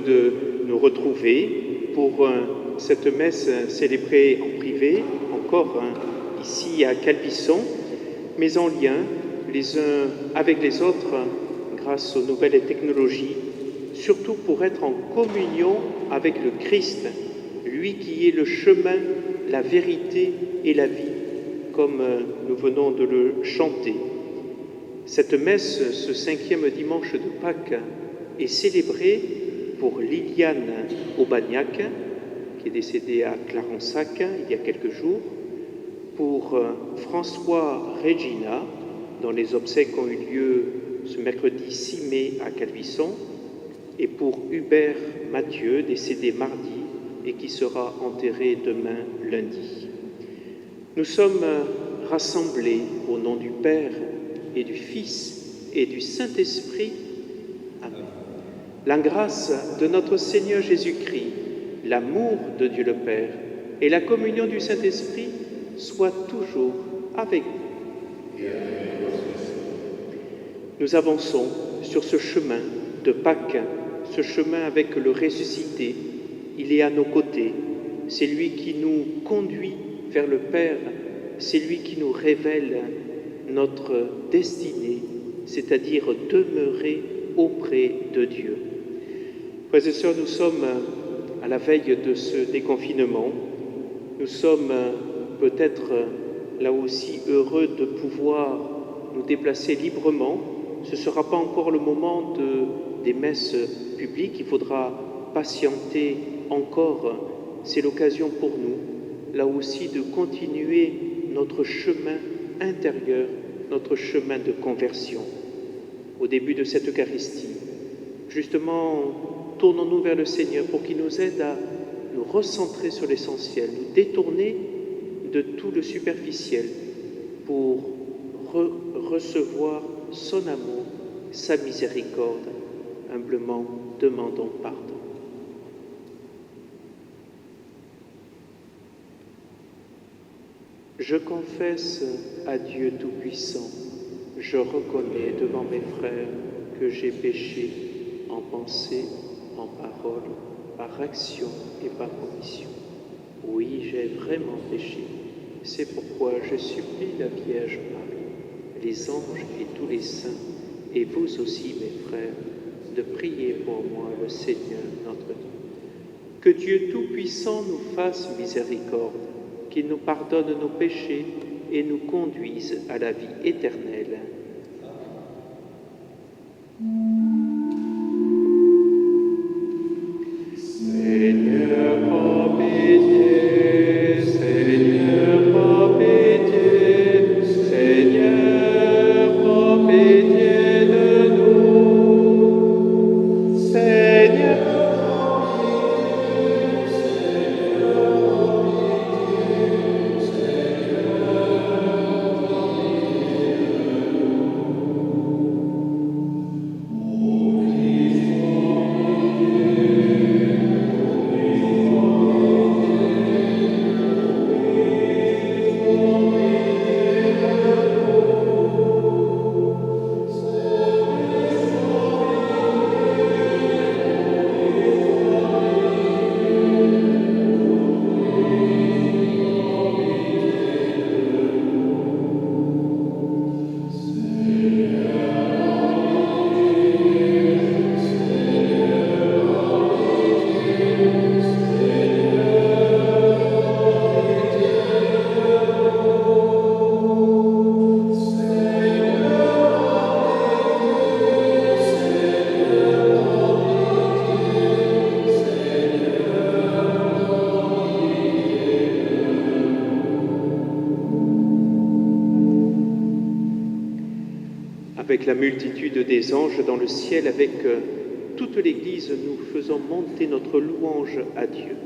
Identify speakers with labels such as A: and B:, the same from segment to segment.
A: De nous retrouver pour cette messe célébrée en privé, encore ici à Calvisson, mais en lien les uns avec les autres grâce aux nouvelles technologies, surtout pour être en communion avec le Christ, lui qui est le chemin, la vérité et la vie, comme nous venons de le chanter. Cette messe, ce 5e dimanche de Pâques, est célébrée pour Liliane Aubagnac, qui est décédée à Clarensac il y a quelques jours, pour François Regina, dont les obsèques ont eu lieu ce mercredi 6 mai à Calvisson, et pour Hubert Mathieu, décédé mardi et qui sera enterré demain lundi. Nous sommes rassemblés au nom du Père et du Fils et du Saint-Esprit. Amen. La grâce de notre Seigneur Jésus-Christ, l'amour de Dieu le Père et la communion du Saint-Esprit soient toujours avec vous. Nous avançons sur ce chemin de Pâques, ce chemin avec le ressuscité. Il est à nos côtés. C'est lui qui nous conduit vers le Père. C'est lui qui nous révèle notre destinée, c'est-à-dire demeurer auprès de Dieu. Frères et sœurs, nous sommes à la veille de ce déconfinement. Nous sommes peut-être là aussi heureux de pouvoir nous déplacer librement. Ce ne sera pas encore le moment des messes publiques. Il faudra patienter encore. C'est l'occasion pour nous, là aussi, de continuer notre chemin intérieur, notre chemin de conversion. Au début de cette Eucharistie, justement, tournons-nous vers le Seigneur pour qu'il nous aide à nous recentrer sur l'essentiel, nous détourner de tout le superficiel pour recevoir son amour, sa miséricorde. Humblement, demandons pardon. Je confesse à Dieu Tout-Puissant, je reconnais devant mes frères que j'ai péché en pensée, en parole, par action et par omission. Oui, j'ai vraiment péché. C'est pourquoi je supplie la Vierge Marie, les anges et tous les saints, et vous aussi, mes frères, de prier pour moi le Seigneur notre Dieu. Que Dieu Tout-Puissant nous fasse miséricorde, qu'il nous pardonne nos péchés et nous conduise à la vie éternelle. Seigneur, prends pitié, Seigneur, prends pitié, Seigneur, prends pitié de nous. Seigneur, avec la multitude des anges dans le ciel, avec toute l'Église, nous faisons monter notre louange à Dieu.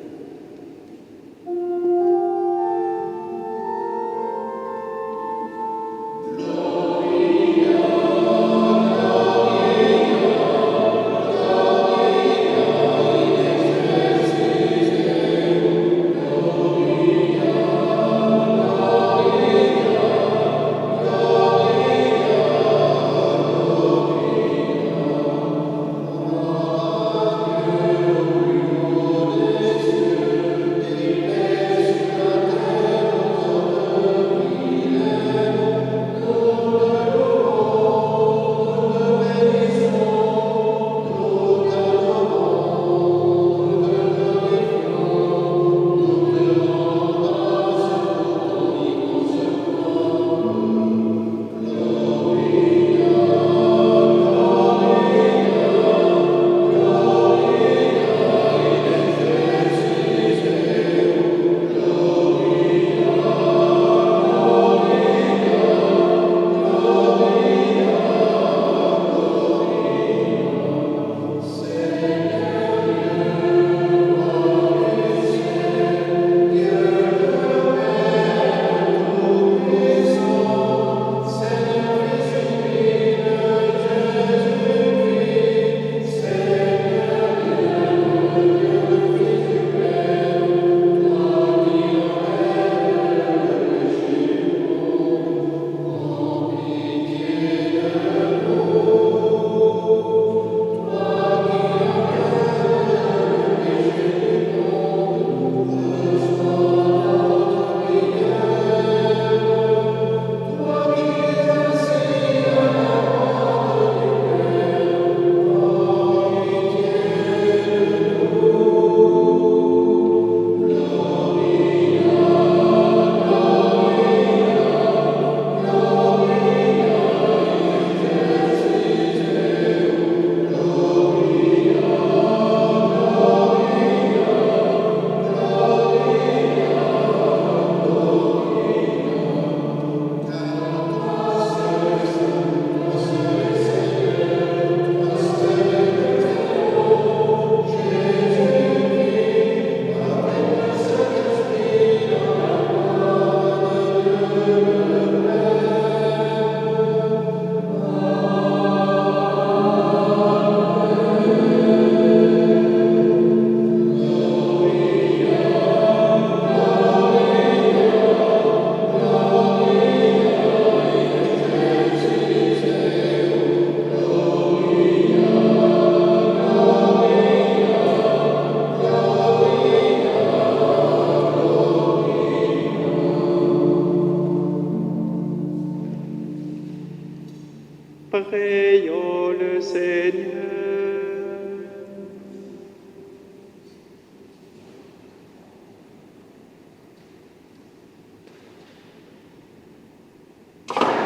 A: Prions le Seigneur.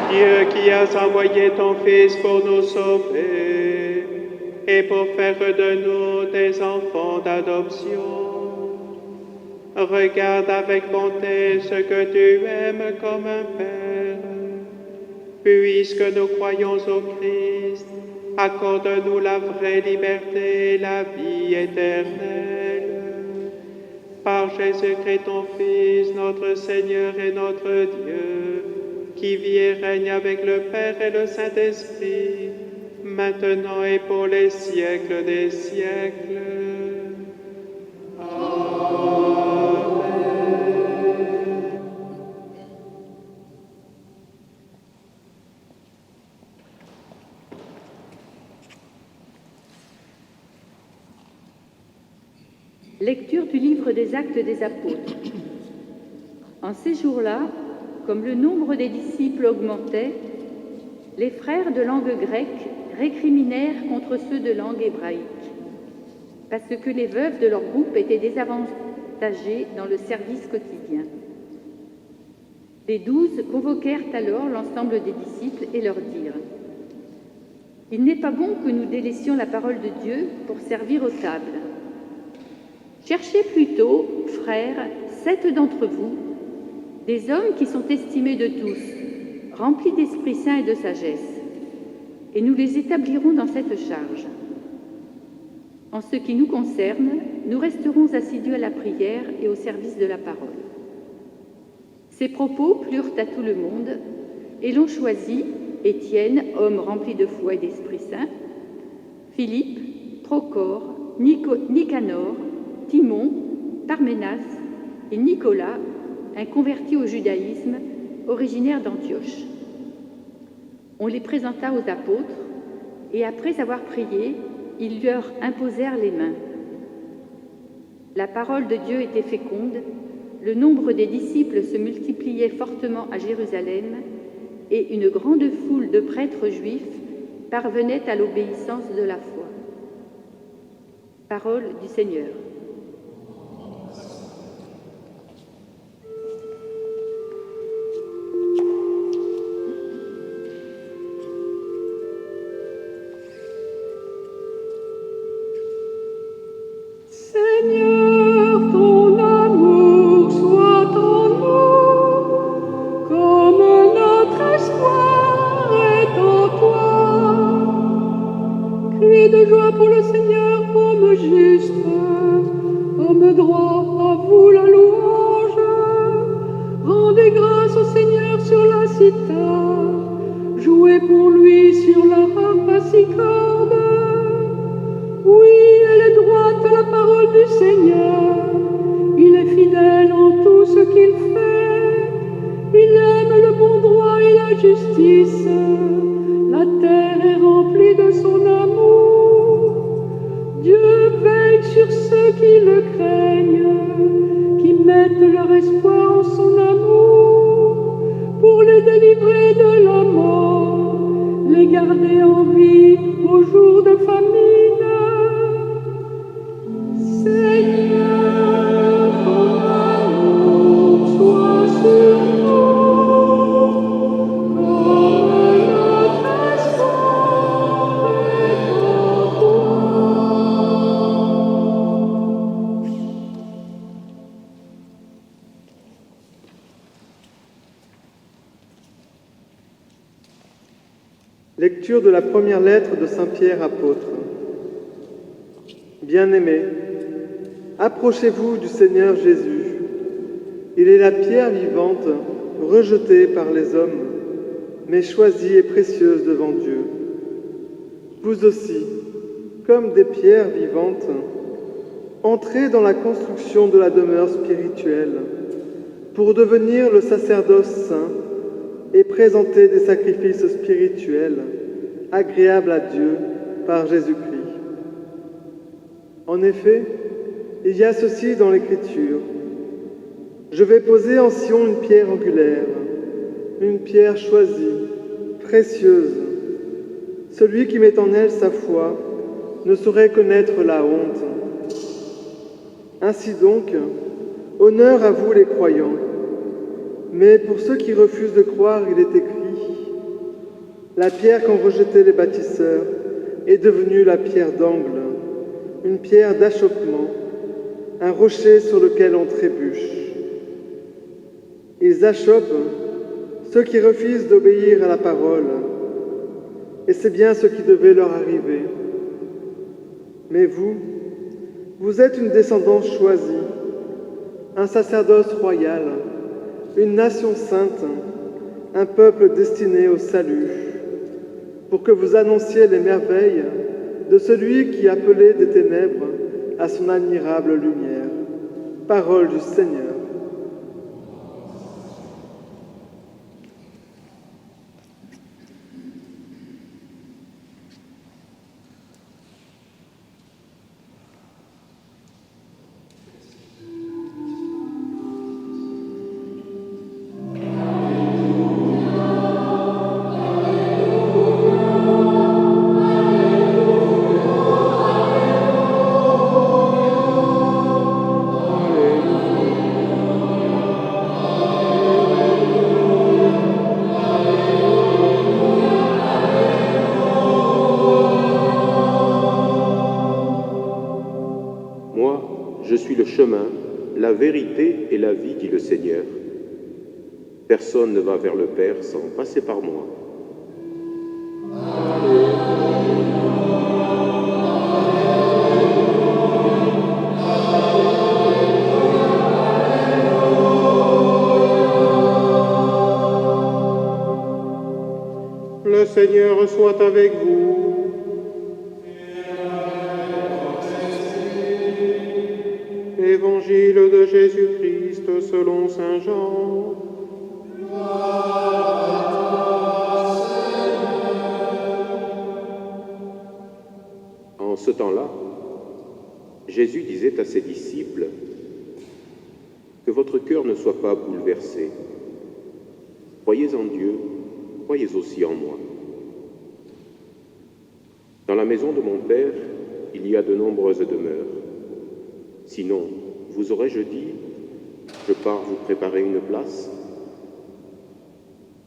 A: Dieu qui as envoyé ton Fils pour nous sauver et pour faire de nous des enfants d'adoption, regarde avec bonté ce que tu aimes comme un Père. Puisque nous croyons au Christ, accorde-nous la vraie liberté et la vie éternelle. Par Jésus-Christ, ton Fils, notre Seigneur et notre Dieu, qui vit et règne avec le Père et le Saint-Esprit, maintenant et pour les siècles des siècles.
B: Lecture du livre des Actes des Apôtres. En ces jours-là, comme le nombre des disciples augmentait, les frères de langue grecque récriminèrent contre ceux de langue hébraïque, parce que les veuves de leur groupe étaient désavantagées dans le service quotidien. Les 12 convoquèrent alors l'ensemble des disciples et leur dirent : « Il n'est pas bon que nous délaissions la parole de Dieu pour servir aux tables. Cherchez plutôt, frères, 7 d'entre vous, des hommes qui sont estimés de tous, remplis d'Esprit Saint et de sagesse. et nous les établirons dans cette charge. En ce qui nous concerne, nous resterons assidus à la prière et au service de la parole. Ces propos plurent à tout le monde, et l'on choisit Étienne, homme rempli de foi et d'Esprit Saint, Philippe, Procore, Nicanor, Timon, Parménas et Nicolas, un converti au judaïsme, originaire d'Antioche. On les présenta aux apôtres, et après avoir prié, ils leur imposèrent les mains. La parole de Dieu était féconde, le nombre des disciples se multipliait fortement à Jérusalem, et une grande foule de prêtres juifs parvenait à l'obéissance de la foi. Parole du Seigneur.
C: Lecture de la première lettre de Saint Pierre apôtre. Bien-aimés, approchez-vous du Seigneur Jésus. Il est la pierre vivante, rejetée par les hommes, mais choisie et précieuse devant Dieu. Vous aussi, comme des pierres vivantes, entrez dans la construction de la demeure spirituelle pour devenir le sacerdoce saint et présenter des sacrifices spirituels agréables à Dieu par Jésus-Christ. En effet, il y a ceci dans l'Écriture. Je vais poser en Sion une pierre angulaire, une pierre choisie, précieuse. Celui qui met en elle sa foi ne saurait connaître la honte. Ainsi donc, honneur à vous les croyants. Mais pour ceux qui refusent de croire, il est écrit « La pierre qu'ont rejetée les bâtisseurs est devenue la pierre d'angle, une pierre d'achoppement, un rocher sur lequel on trébuche. » Ils achoppent ceux qui refusent d'obéir à la parole, et c'est bien ce qui devait leur arriver. Mais vous, vous êtes une descendance choisie, un sacerdoce royal, une nation sainte, un peuple destiné au salut, pour que vous annonciez les merveilles de celui qui appelait des ténèbres à son admirable lumière. Parole du Seigneur.
D: Je suis le chemin, la vérité et la vie, dit le Seigneur. Personne ne va vers le Père sans passer par moi.
C: Amen.
D: soit avec vous. Évangile de Jésus-Christ selon saint Jean. En ce temps-là, Jésus disait à ses disciples, « Que votre cœur ne soit pas bouleversé. Croyez en Dieu, croyez aussi en moi. Dans la maison de mon Père, il y a de nombreuses demeures. Sinon, vous aurais-je dit, je pars vous préparer une place.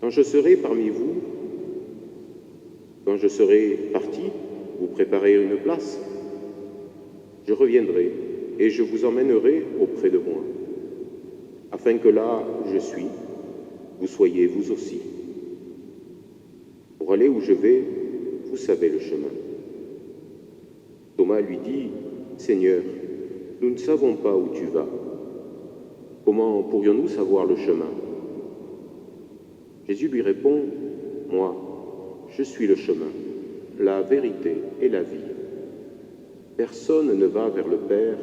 D: Quand je serai parmi vous, quand je serai parti, vous préparer une place, je reviendrai et je vous emmènerai auprès de moi, afin que là où je suis, vous soyez vous aussi. Pour aller où je vais, vous savez le chemin. » Thomas lui dit, « Seigneur, nous ne savons pas où tu vas. Comment pourrions-nous savoir le chemin ?» Jésus lui répond, « Moi, je suis le chemin, la vérité et la vie. Personne ne va vers le Père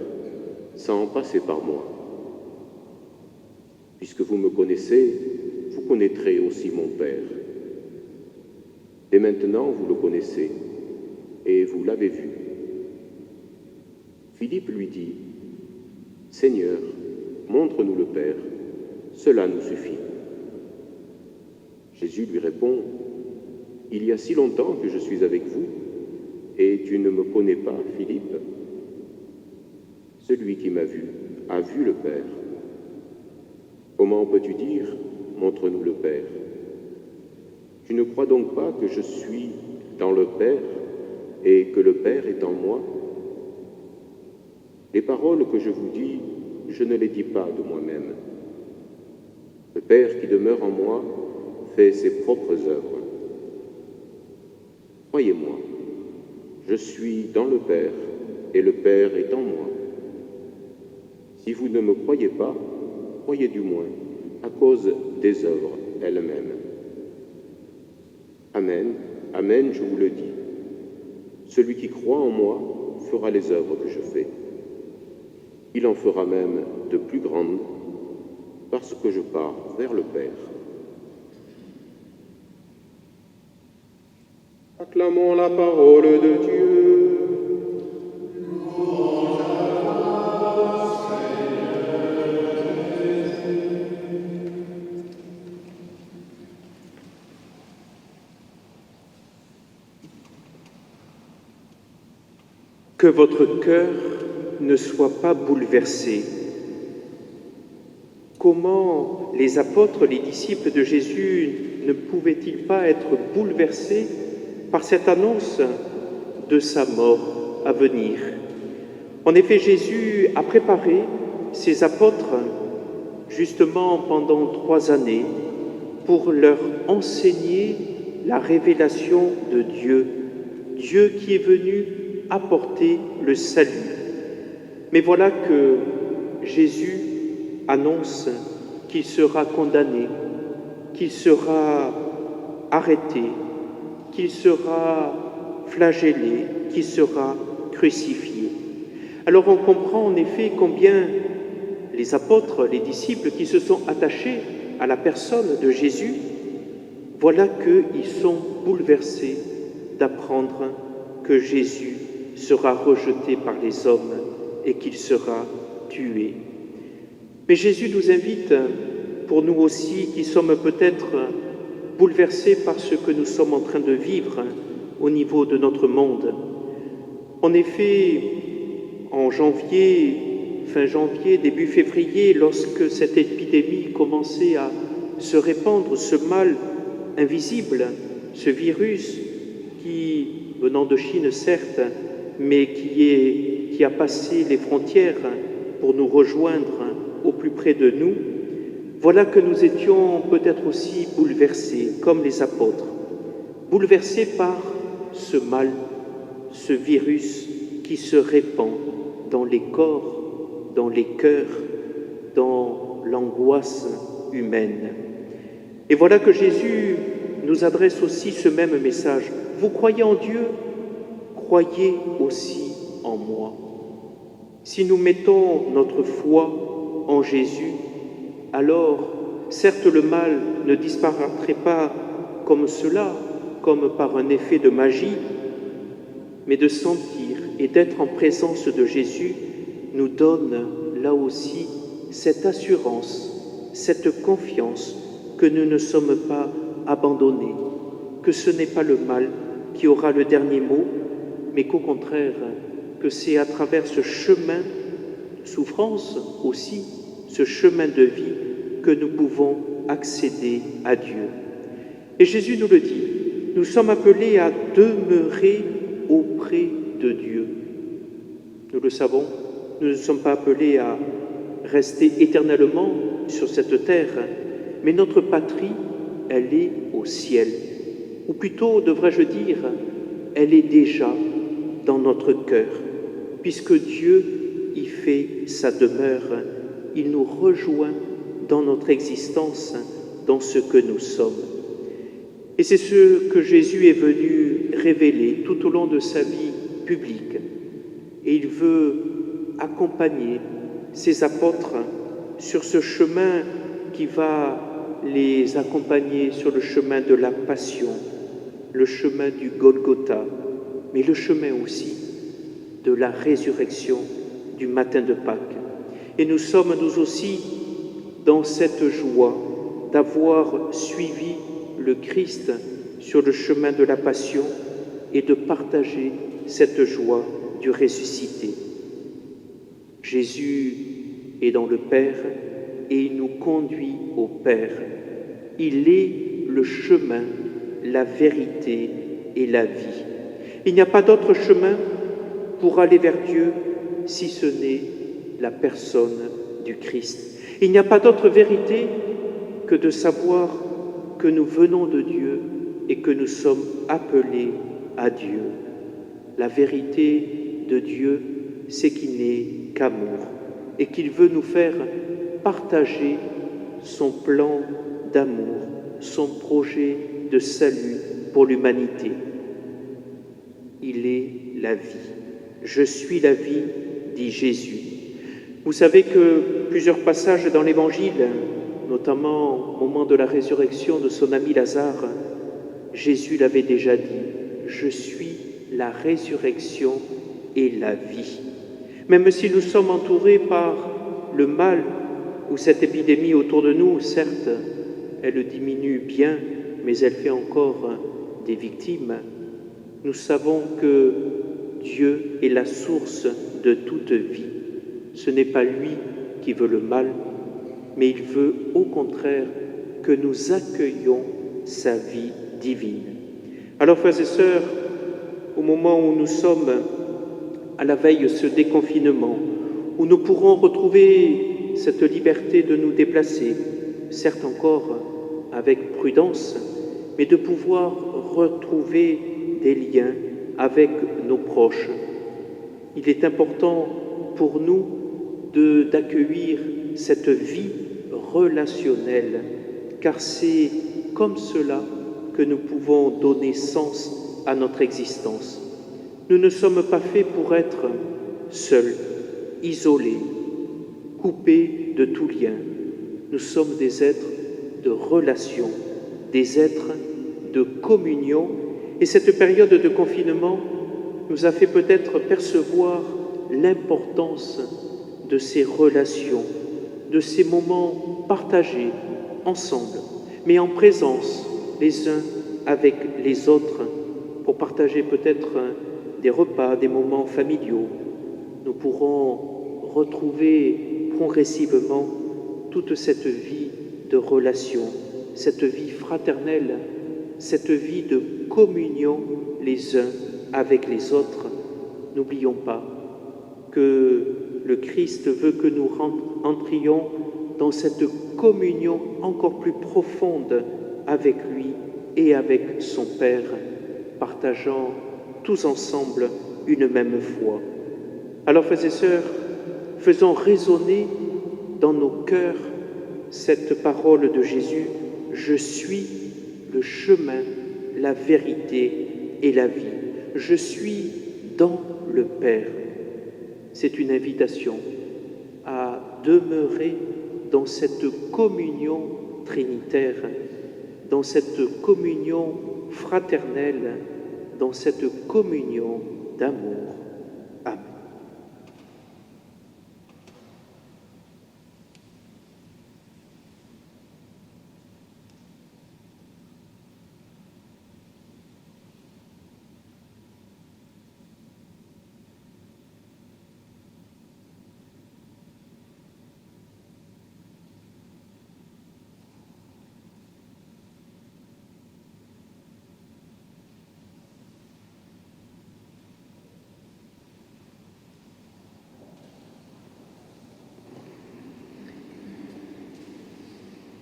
D: sans passer par moi. Puisque vous me connaissez, vous connaîtrez aussi mon Père. Et maintenant, vous le connaissez, et vous l'avez vu. » Philippe lui dit, « Seigneur, montre-nous le Père, cela nous suffit. » Jésus lui répond, « Il y a si longtemps que je suis avec vous, et tu ne me connais pas, Philippe. Celui qui m'a vu a vu le Père. Comment peux-tu dire, montre-nous le Père? Tu ne crois donc pas que je suis dans le Père et que le Père est en moi? Les paroles que je vous dis, je ne les dis pas de moi-même. Le Père qui demeure en moi fait ses propres œuvres. Croyez-moi, je suis dans le Père et le Père est en moi. Si vous ne me croyez pas, croyez du moins à cause des œuvres elles-mêmes. Amen, amen, je vous le dis. Celui qui croit en moi fera les œuvres que je fais. Il en fera même de plus grandes, parce que je pars vers le Père. Acclamons la parole de Dieu.
A: Que votre cœur ne soit pas bouleversé. Comment les apôtres, les disciples de Jésus, ne pouvaient-ils pas être bouleversés par cette annonce de sa mort à venir? En effet, Jésus a préparé ses apôtres justement pendant 3 années pour leur enseigner la révélation de Dieu, Dieu qui est venu apporter le salut. Mais voilà que Jésus annonce qu'il sera condamné, qu'il sera arrêté, qu'il sera flagellé, qu'il sera crucifié. Alors on comprend en effet combien les apôtres, les disciples qui se sont attachés à la personne de Jésus, voilà qu'ils sont bouleversés d'apprendre que Jésus sera rejeté par les hommes et qu'il sera tué. Mais Jésus nous invite, pour nous aussi, qui sommes peut-être bouleversés par ce que nous sommes en train de vivre au niveau de notre monde. En effet, en janvier, fin janvier, début février, lorsque cette épidémie commençait à se répandre, ce mal invisible, ce virus qui, venant de Chine certes, mais qui a passé les frontières pour nous rejoindre au plus près de nous, voilà que nous étions peut-être aussi bouleversés, comme les apôtres, bouleversés par ce mal, ce virus qui se répand dans les corps, dans les cœurs, dans l'angoisse humaine. Et voilà que Jésus nous adresse aussi ce même message. Vous croyez en Dieu, croyez aussi en moi. Si nous mettons notre foi en Jésus, alors, certes, le mal ne disparaîtrait pas comme cela, comme par un effet de magie, mais de sentir et d'être en présence de Jésus nous donne là aussi cette assurance, cette confiance que nous ne sommes pas abandonnés, que ce n'est pas le mal qui aura le dernier mot, mais qu'au contraire, que c'est à travers ce chemin de souffrance aussi, ce chemin de vie, que nous pouvons accéder à Dieu. Et Jésus nous le dit, nous sommes appelés à demeurer auprès de Dieu. Nous le savons, nous ne sommes pas appelés à rester éternellement sur cette terre, mais notre patrie, elle est au ciel. Ou plutôt, devrais-je dire, elle est déjà dans notre cœur, puisque Dieu y fait sa demeure. Il nous rejoint dans notre existence, dans ce que nous sommes. Et c'est ce que Jésus est venu révéler tout au long de sa vie publique. Et il veut accompagner ses apôtres sur ce chemin qui va les accompagner sur le chemin de la passion, le chemin du Golgotha, mais le chemin aussi de la résurrection du matin de Pâques. Et nous sommes nous aussi dans cette joie d'avoir suivi le Christ sur le chemin de la passion et de partager cette joie du ressuscité. Jésus est dans le Père et il nous conduit au Père. Il est le chemin, la vérité et la vie. Il n'y a pas d'autre chemin pour aller vers Dieu si ce n'est la personne du Christ. Il n'y a pas d'autre vérité que de savoir que nous venons de Dieu et que nous sommes appelés à Dieu. La vérité de Dieu, c'est qu'il n'est qu'amour et qu'il veut nous faire partager son plan d'amour, son projet de salut pour l'humanité. Il est la vie. Je suis la vie, dit Jésus. Vous savez que plusieurs passages dans l'Évangile, notamment au moment de la résurrection de son ami Lazare, Jésus l'avait déjà dit, « Je suis la résurrection et la vie ». Même si nous sommes entourés par le mal ou cette épidémie autour de nous, certes, elle diminue bien, mais elle fait encore des victimes, nous savons que Dieu est la source de toute vie. Ce n'est pas lui qui veut le mal, mais il veut au contraire que nous accueillions sa vie divine. Alors, frères et sœurs, au moment où nous sommes à la veille de ce déconfinement, où nous pourrons retrouver cette liberté de nous déplacer, certes encore avec prudence, mais de pouvoir retrouver des liens avec nos proches. Il est important pour nous d'accueillir cette vie relationnelle, car c'est comme cela que nous pouvons donner sens à notre existence. Nous ne sommes pas faits pour être seuls, isolés, coupés de tout lien. Nous sommes des êtres de relation, des êtres de communion, et cette période de confinement nous a fait peut-être percevoir l'importance de ces relations, de ces moments partagés ensemble, mais en présence les uns avec les autres, pour partager peut-être des repas, des moments familiaux. Nous pourrons retrouver progressivement toute cette vie de relation, cette vie fraternelle, cette vie de communion les uns avec les autres. N'oublions pas que le Christ veut que nous entrions dans cette communion encore plus profonde avec lui et avec son Père, partageant tous ensemble une même foi. Alors, frères et sœurs, faisons résonner dans nos cœurs cette parole de Jésus, « Je suis le chemin, la vérité et la vie. Je suis dans le Père. C'est une invitation à demeurer dans cette communion trinitaire, dans cette communion fraternelle, dans cette communion d'amour. Amen.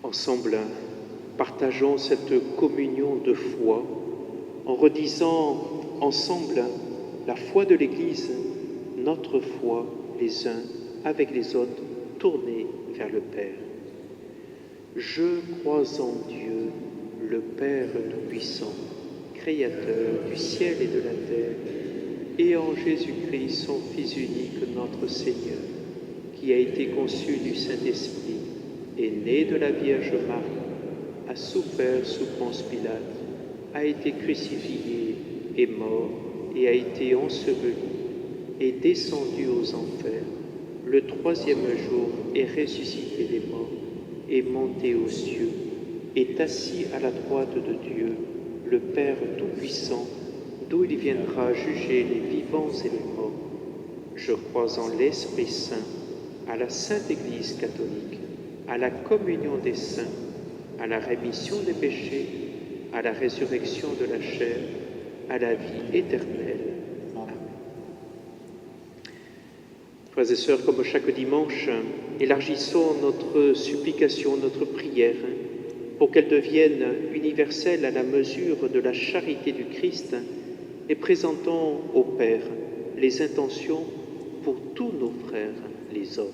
A: Ensemble, partageons cette communion de foi en redisant ensemble la foi de l'Église, notre foi les uns avec les autres, tournés vers le Père. Je crois en Dieu, le Père Tout-Puissant, Créateur du ciel et de la terre, et en Jésus-Christ, son Fils unique, notre Seigneur, qui a été conçu du Saint-Esprit, est né de la Vierge Marie, a souffert sous Ponce Pilate, a été crucifié, est mort et a été enseveli, est descendu aux enfers. Le troisième jour est ressuscité des morts, est monté aux cieux, est assis à la droite de Dieu, le Père Tout-Puissant, d'où il viendra juger les vivants et les morts. Je crois en l'Esprit Saint, à la Sainte Église catholique, à la communion des saints, à la rémission des péchés, à la résurrection de la chair, à la vie éternelle. Amen. Frères et sœurs, comme chaque dimanche, élargissons notre supplication, notre prière, pour qu'elle devienne universelle à la mesure de la charité du Christ, et présentons au Père les intentions pour tous nos frères, les hommes.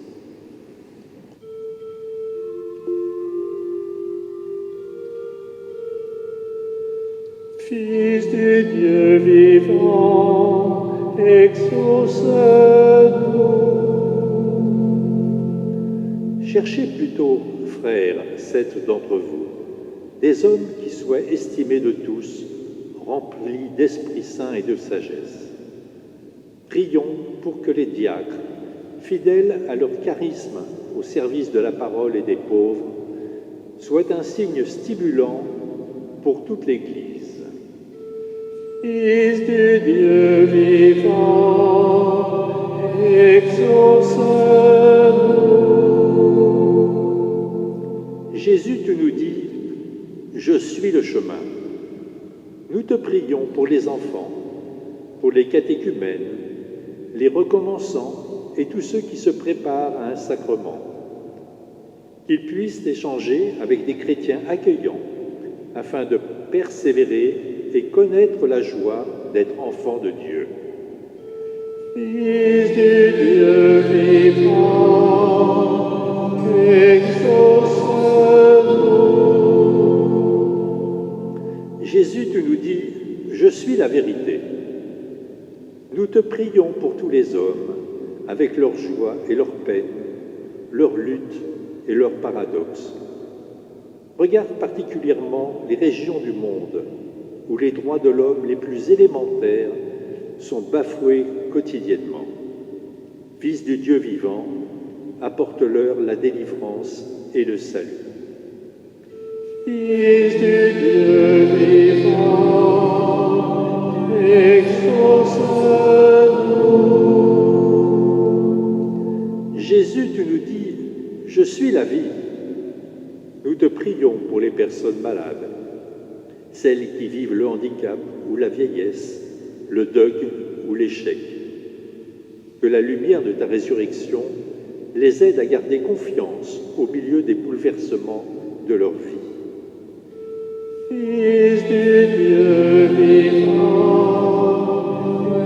E: Fils du Dieu vivant, exauce-nous. Cherchez plutôt, frères, 7 d'entre vous, des hommes qui soient estimés de tous, remplis d'Esprit Saint et de sagesse. Prions pour que les diacres, fidèles à leur charisme au service de la parole et des pauvres, soient un signe stimulant pour toute l'Église. Fils du Dieu vivant, exauce-nous. Jésus, tu nous dis, je suis le chemin. Nous te prions pour les enfants, pour les catéchumènes, les recommençants et tous ceux qui se préparent à un sacrement, qu'ils puissent échanger avec des chrétiens accueillants afin de persévérer et connaître la joie d'être enfant de Dieu. Fils du Dieu vivant, exauce-nous. Jésus, tu nous dis, je suis la vérité. Nous te prions pour tous les hommes, avec leur joie et leur peine, leur lutte et leurs paradoxes. Regarde particulièrement les régions du monde où les droits de l'homme les plus élémentaires sont bafoués quotidiennement. Fils du Dieu vivant, apporte-leur la délivrance et le salut. Fils du Dieu vivant, exauce-nous. Jésus, tu nous dis, je suis la vie. Nous te prions pour les personnes malades, celles qui vivent le handicap ou la vieillesse, le deuil ou l'échec. Que la lumière de ta résurrection les aide à garder confiance au milieu des bouleversements de leur vie. Fils du Dieu vivant,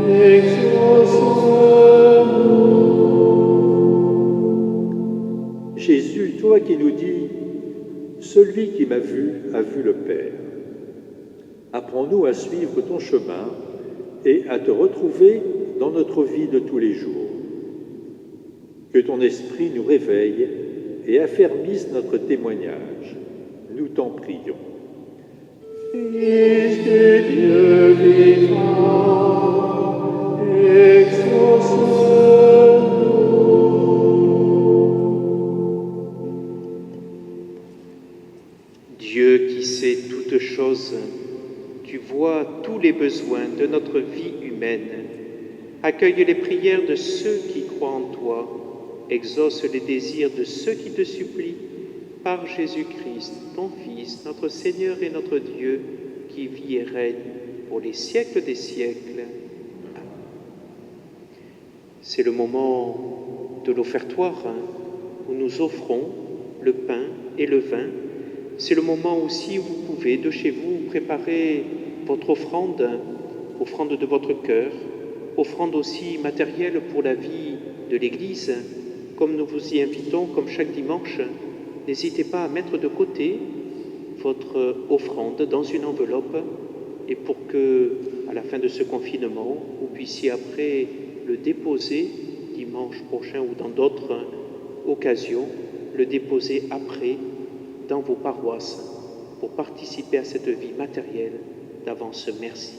E: exauce-nous. Jésus, toi qui nous dis, celui qui m'a vu a vu le Père. Apprends-nous à suivre ton chemin et à te retrouver dans notre vie de tous les jours. Que ton esprit nous réveille et affermisse notre témoignage. Nous t'en prions.
C: Fils de Dieu vivant, exauce-nous.
A: Dieu qui sait toutes choses, tu vois tous les besoins de notre vie humaine. Accueille les prières de ceux qui croient en toi. Exauce les désirs de ceux qui te supplient. Par Jésus-Christ, ton Fils, notre Seigneur et notre Dieu, qui vit et règne pour les siècles des siècles. Amen. C'est le moment de l'offertoire où nous offrons le pain et le vin. C'est le moment aussi où vous pouvez, de chez vous, préparer votre offrande, offrande de votre cœur, offrande aussi matérielle pour la vie de l'Église. Comme nous vous y invitons, comme chaque dimanche, n'hésitez pas à mettre de côté votre offrande dans une enveloppe et pour que, à la fin de ce confinement, vous puissiez après le déposer dimanche prochain ou dans d'autres occasions, le déposer après dans vos paroisses pour participer à cette vie matérielle. D'avance, merci.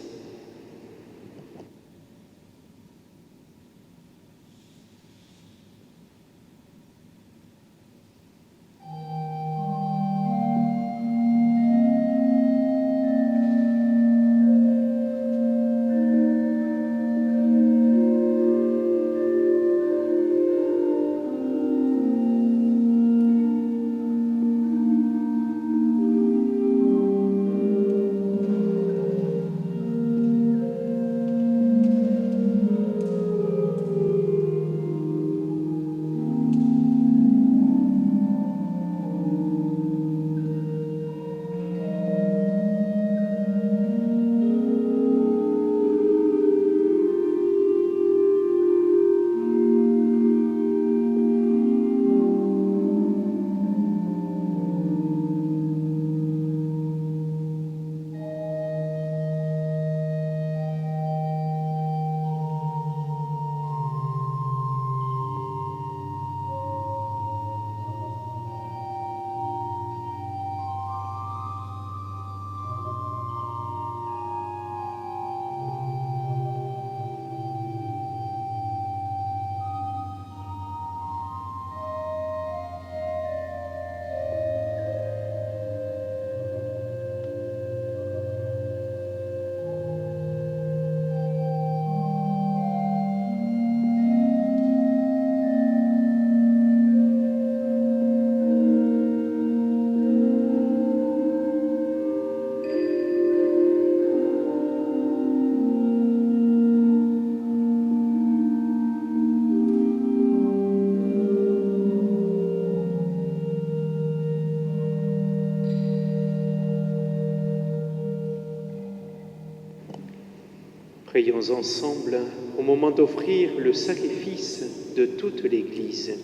A: Prions ensemble au moment d'offrir le sacrifice de toute l'Église.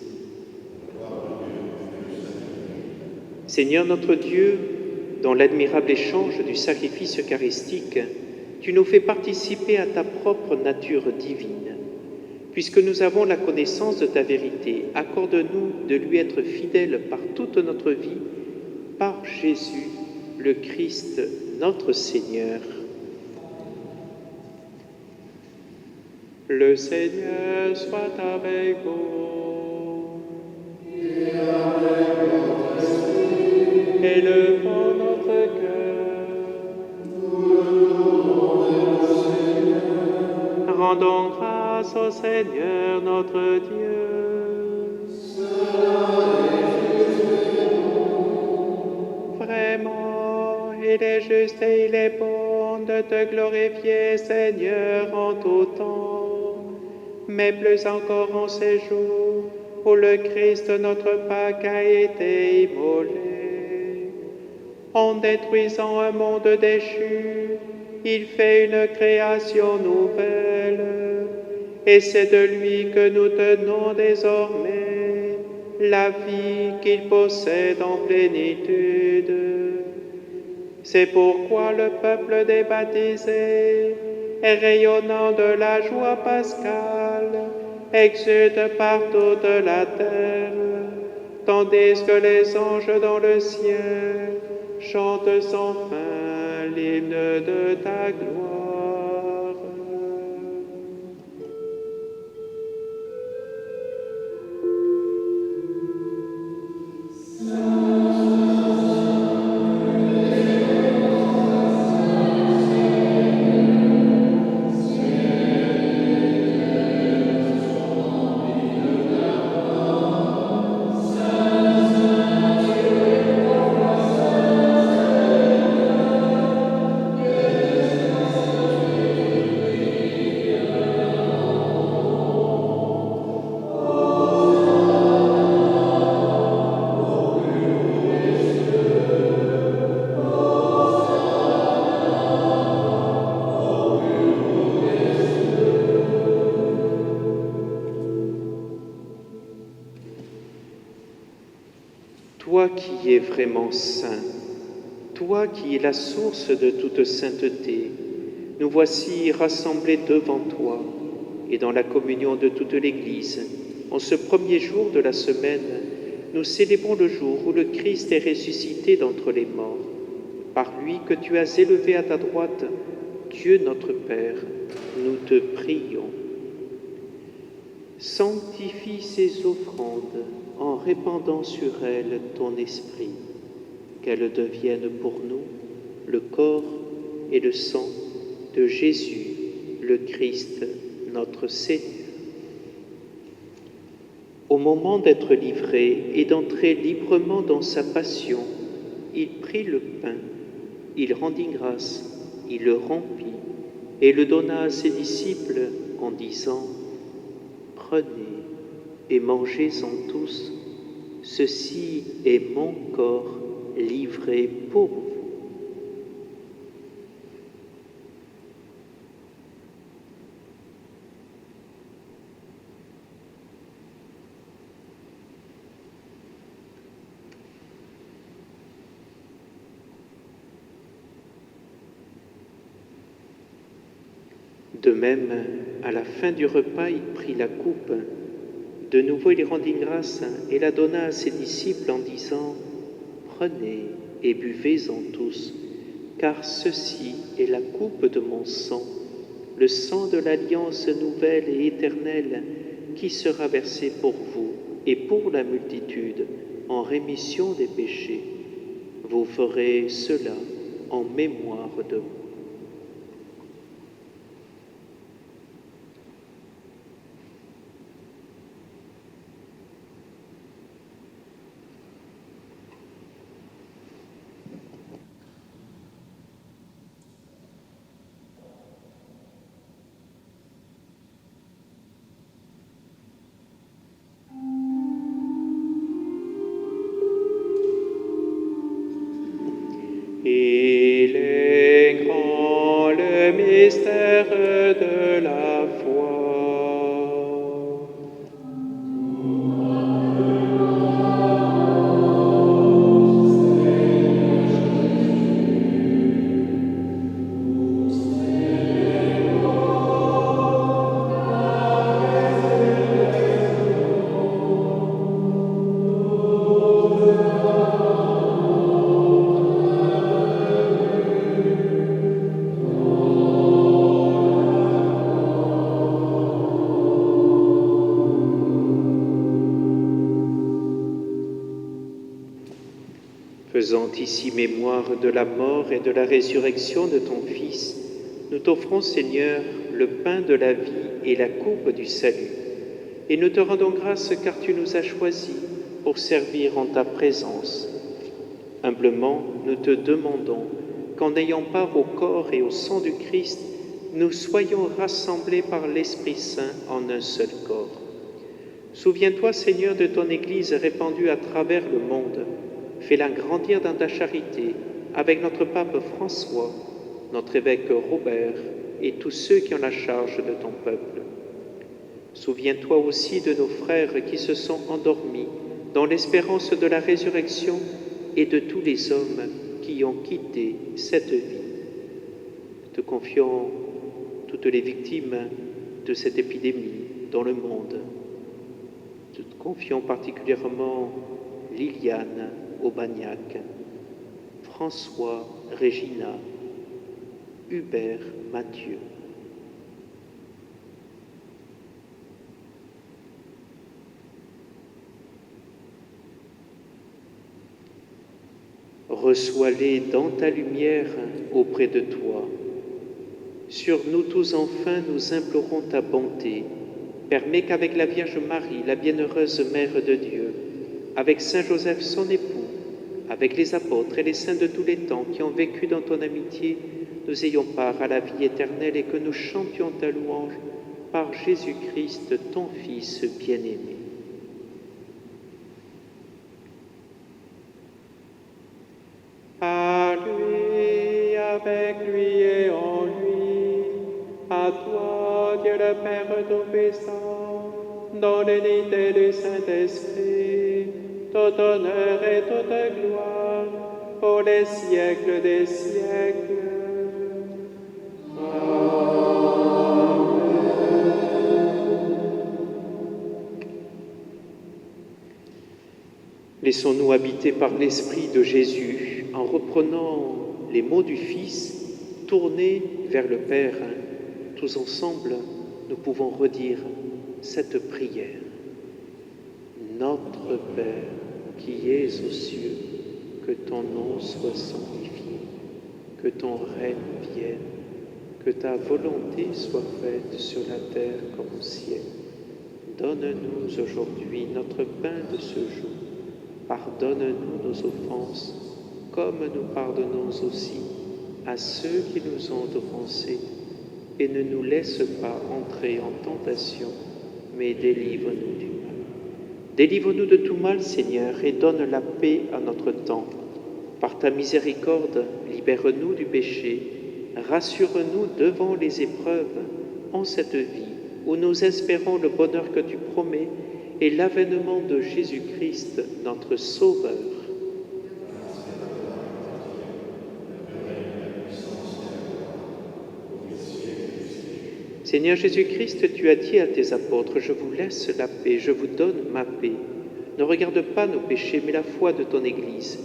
A: Seigneur notre Dieu, dans l'admirable échange du sacrifice eucharistique, tu nous fais participer à ta propre nature divine. Puisque nous avons la connaissance de ta vérité, accorde-nous de lui être fidèles par toute notre vie, par Jésus, le Christ, notre Seigneur. Le Seigneur soit avec vous. Et avec votre esprit. Élevons notre cœur. Nous le tournons vers le Seigneur. Rendons grâce au Seigneur notre Dieu. Cela est juste et bon. Vraiment, il est juste et il est bon de te glorifier, Seigneur, en tout temps. Mais plus encore en ces jours où le Christ, notre Pâque, a été immolé. En détruisant un monde déchu, il fait une création nouvelle, et c'est de lui que nous tenons désormais la vie qu'il possède en plénitude. C'est pourquoi le peuple des baptisés, rayonnant de la joie pascale, exulte par toute la terre, tandis que les anges dans le ciel chantent sans fin l'hymne de ta gloire. Toi qui es vraiment saint, toi qui es la source de toute sainteté, nous voici rassemblés devant toi et dans la communion de toute l'Église. En ce premier jour de la semaine, nous célébrons le jour où le Christ est ressuscité d'entre les morts. Par lui que tu as élevé à ta droite, Dieu notre Père, nous te prions. Sanctifie ces offrandes en répandant sur elles ton esprit, qu'elles deviennent pour nous le corps et le sang de Jésus, le Christ, notre Seigneur. Au moment d'être livré et d'entrer librement dans sa passion, il prit le pain, il rendit grâce, il le rompit et le donna à ses disciples en disant « Prenez et mangez-en tous, ceci est mon corps livré pour vous. » De même, à la fin du repas, il prit la coupe. De nouveau, il rendit grâce et la donna à ses disciples en disant « Prenez et buvez-en tous, car ceci est la coupe de mon sang, le sang de l'alliance nouvelle et éternelle qui sera versé pour vous et pour la multitude en rémission des péchés. Vous ferez cela en mémoire de moi. » Il est grand le mystère de la foi. Faisant ici mémoire de la mort et de la résurrection de ton Fils, nous t'offrons, Seigneur, le pain de la vie et la coupe du salut. Et nous te rendons grâce car tu nous as choisis pour servir en ta présence. Humblement, nous te demandons qu'en ayant part au corps et au sang du Christ, nous soyons rassemblés par l'Esprit Saint en un seul corps. Souviens-toi, Seigneur, de ton Église répandue à travers le monde. Fais-la grandir dans ta charité avec notre pape François, notre évêque Robert et tous ceux qui ont la charge de ton peuple. Souviens-toi aussi de nos frères qui se sont endormis dans l'espérance de la résurrection et de tous les hommes qui qui ont quitté cette vie. Te confions toutes les victimes de cette épidémie dans le monde. Te confions particulièrement Liliane Aubagnac, François Régina, Hubert Mathieu. Reçois-les dans ta lumière auprès de toi. Sur nous tous enfin, nous implorons ta bonté. Permets qu'avec la Vierge Marie, la bienheureuse Mère de Dieu, avec Saint Joseph son époux, avec les apôtres et les saints de tous les temps qui ont vécu dans ton amitié, nous ayons part à la vie éternelle et que nous chantions ta louange par Jésus-Christ, ton Fils bien-aimé.
F: À lui, avec lui et en lui, à toi, Dieu le Père Tout-Puissant, dans l'unité du Saint-Esprit, tout honneur et toute gloire, pour les siècles des siècles.
A: Laissons-nous habiter par l'Esprit de Jésus en reprenant les mots du Fils tournés vers le Père. Tous ensemble, nous pouvons redire cette prière. Notre Père, qui es aux cieux, que ton nom soit sanctifié, que ton règne vienne, que ta volonté soit faite sur la terre comme au ciel. Donne-nous aujourd'hui notre pain de ce jour. Pardonne-nous nos offenses, comme nous pardonnons aussi à ceux qui nous ont offensés, et ne nous laisse pas entrer en tentation, mais délivre-nous du mal. Délivre-nous de tout mal, Seigneur, et donne la paix à notre temps. Par ta miséricorde, libère-nous du péché, rassure-nous devant les épreuves en cette vie, où nous espérons le bonheur que tu promets et l'avènement de Jésus-Christ, notre Sauveur. Seigneur Jésus-Christ, tu as dit à tes apôtres, « Je vous laisse la paix, je vous donne ma paix. Ne regarde pas nos péchés, mais la foi de ton Église.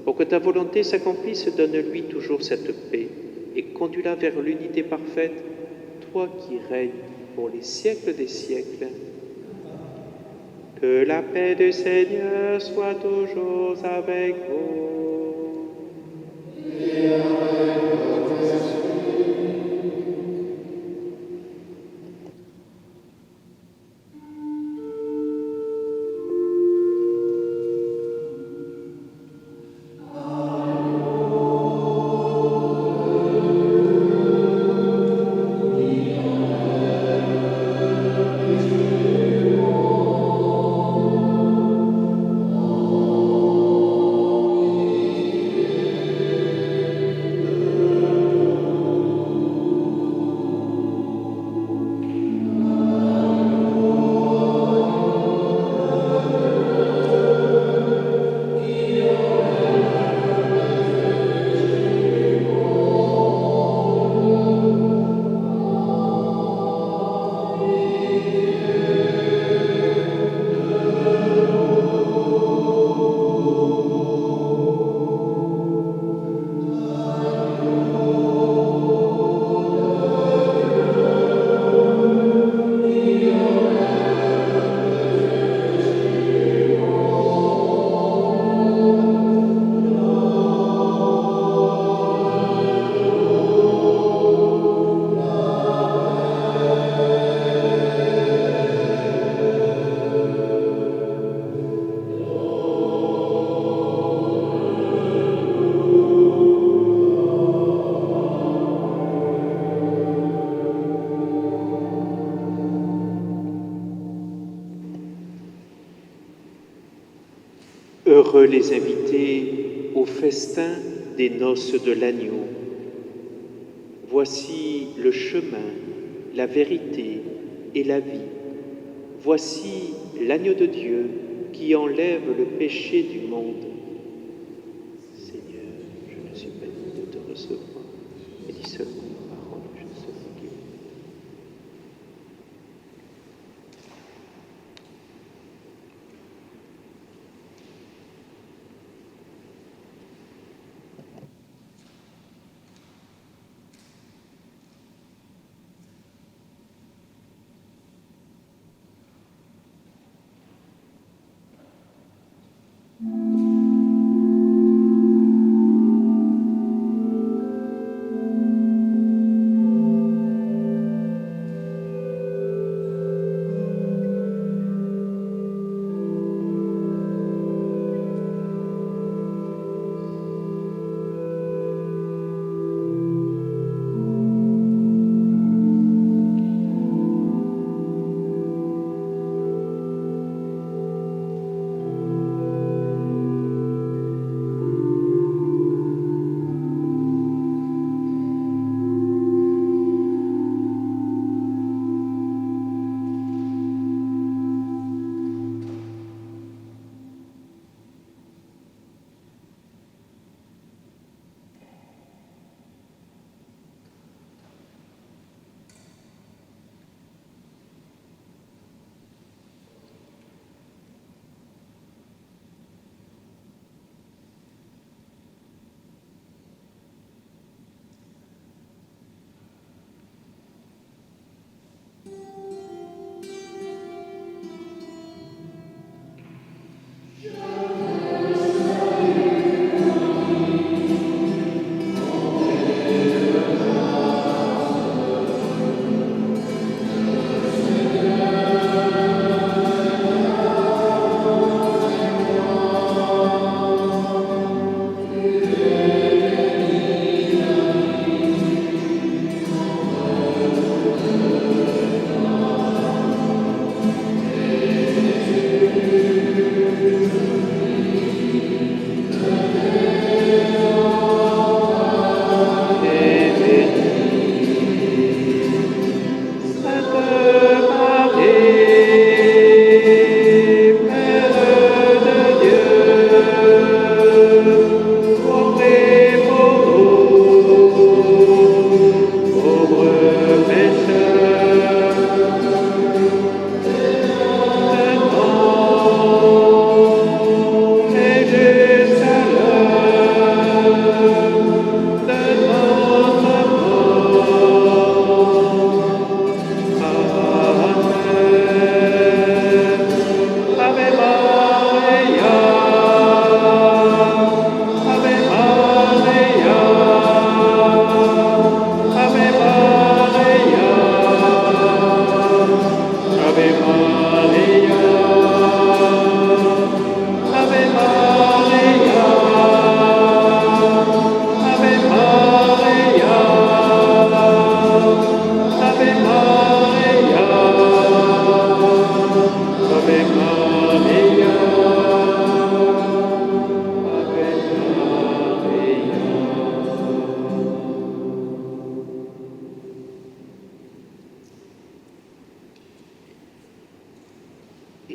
A: Pour que ta volonté s'accomplisse, donne-lui toujours cette paix et conduis-la vers l'unité parfaite, toi qui règnes pour les siècles des siècles. » Que la paix du Seigneur soit toujours avec vous. Et avec votre esprit. Heureux les invités au festin des noces de l'agneau. Voici le chemin, la vérité et la vie. Voici l'agneau de Dieu qui enlève le péché du monde. Seigneur, je ne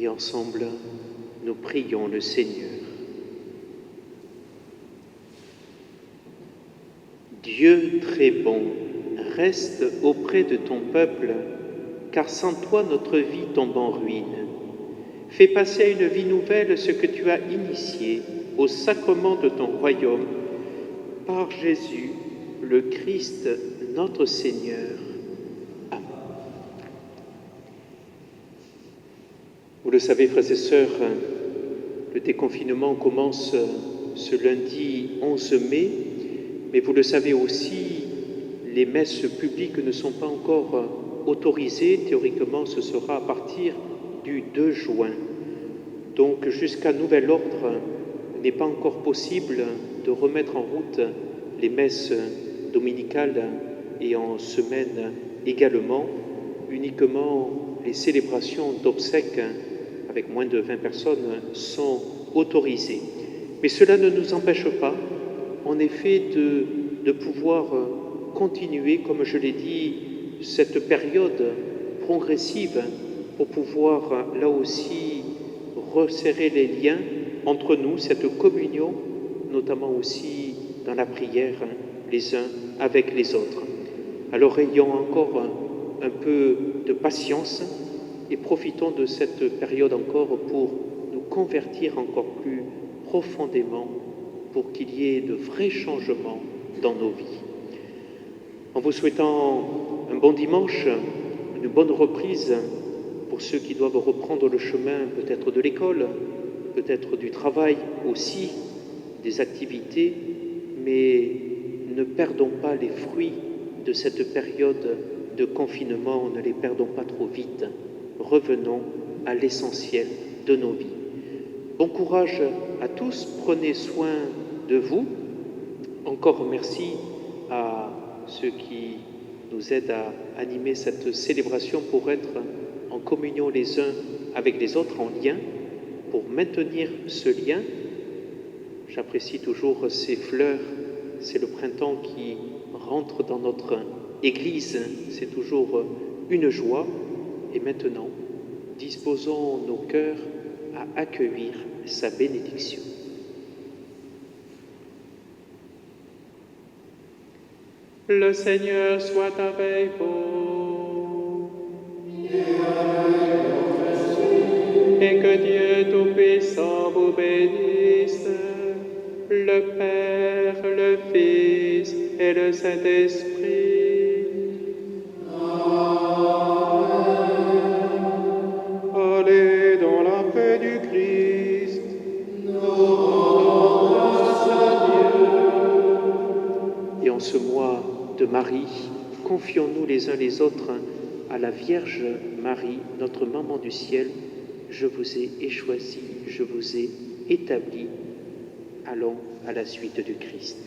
A: Et ensemble, nous prions le Seigneur. Dieu très bon, reste auprès de ton peuple, car sans toi notre vie tombe en ruine. Fais passer à une vie nouvelle ce que tu as initié au sacrement de ton royaume, par Jésus, le Christ, notre Seigneur. Amen. Vous le savez, frères et sœurs, le déconfinement commence ce lundi 11 mai, mais vous le savez aussi, les messes publiques ne sont pas encore autorisées. Théoriquement, ce sera à partir du 2 juin. Donc, jusqu'à nouvel ordre, il n'est pas encore possible de remettre en route les messes dominicales et en semaine également. Uniquement les célébrations d'obsèques avec moins de 20 personnes sont autorisées. Mais cela ne nous empêche pas, en effet, de pouvoir continuer, comme je l'ai dit, cette période progressive pour pouvoir là aussi resserrer les liens entre nous, cette communion, notamment aussi dans la prière les uns avec les autres. Alors ayons encore un peu de patience et profitons de cette période encore pour nous convertir encore plus profondément, pour qu'il y ait de vrais changements dans nos vies. En vous souhaitant un bon dimanche, une bonne reprise pour ceux qui doivent reprendre le chemin peut-être de l'école, peut-être du travail aussi, des activités, mais ne perdons pas les fruits de cette période de confinement, ne les perdons pas trop vite. Revenons à l'essentiel de nos vies. Bon courage à tous, prenez soin de vous. Encore merci à ceux qui nous aident à animer cette célébration pour être en communion les uns avec les autres, en lien, pour maintenir ce lien. J'apprécie toujours ces fleurs, c'est le printemps qui rentre dans notre Église, c'est toujours une joie. Et maintenant, disposons nos cœurs à accueillir sa bénédiction.
F: Le Seigneur soit avec vous. Et que Dieu Tout-Puissant vous bénisse, le Père, le Fils et le Saint-Esprit. Allez dans la paix du Christ.
A: Marie, confions-nous les uns les autres à la Vierge Marie, notre maman du ciel. Je vous ai choisi, je vous ai établi. Allons à la suite du Christ.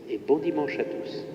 A: Et bon dimanche à tous.